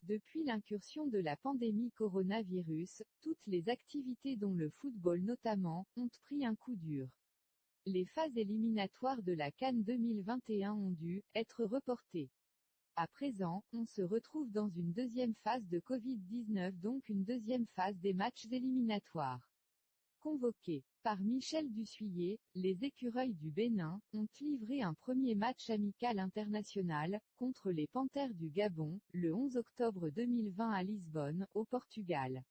Depuis l'incursion de la pandémie coronavirus, toutes les activités dont le football notamment, ont pris un coup dur. Les phases éliminatoires de la CAN 2021 ont dû être reportées. À présent, on se retrouve dans une deuxième phase de Covid-19, donc une deuxième phase des matchs éliminatoires. Convoqués par Michel Dussuyer, les Écureuils du Bénin ont livré un premier match amical international, contre les Panthères du Gabon, le 11 octobre 2020 à Lisbonne, au Portugal.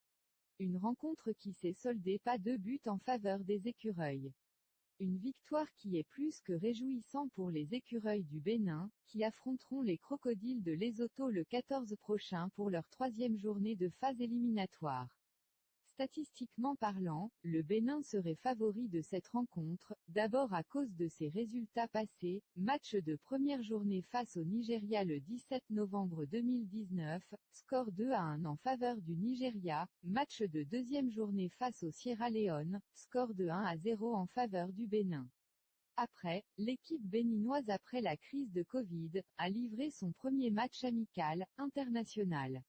Une rencontre qui s'est soldée par 2 buts en faveur des Écureuils. Une victoire qui est plus que réjouissante pour les Écureuils du Bénin, qui affronteront les Crocodiles de Lesotho le 14 prochain pour leur 3e journée de phase éliminatoire. Statistiquement parlant, le Bénin serait favori de cette rencontre, d'abord à cause de ses résultats passés, match de première journée face au Nigeria le 17 novembre 2019, score 2-1 en faveur du Nigeria, match de deuxième journée face au Sierra Leone, score de 1-0 en faveur du Bénin. Après, l'équipe béninoise après la crise de Covid, a livré son premier match amical, international.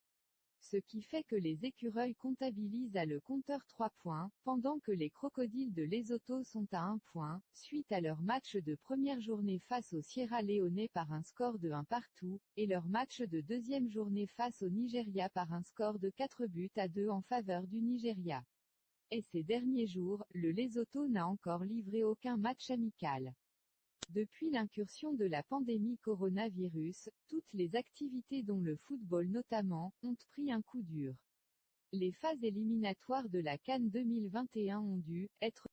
Ce qui fait que les Écureuils comptabilisent à le compteur 3 points, pendant que les Crocodiles de Lesotho sont à 1 point, suite à leur match de première journée face au Sierra Leone par un score de 1-1, et leur match de deuxième journée face au Nigeria par un score de 4-2 en faveur du Nigeria. Et ces derniers jours, le Lesotho n'a encore livré aucun match amical. Depuis l'incursion de la pandémie coronavirus, toutes les activités dont le football notamment, ont pris un coup dur. Les phases éliminatoires de la CAN 2021 ont dû être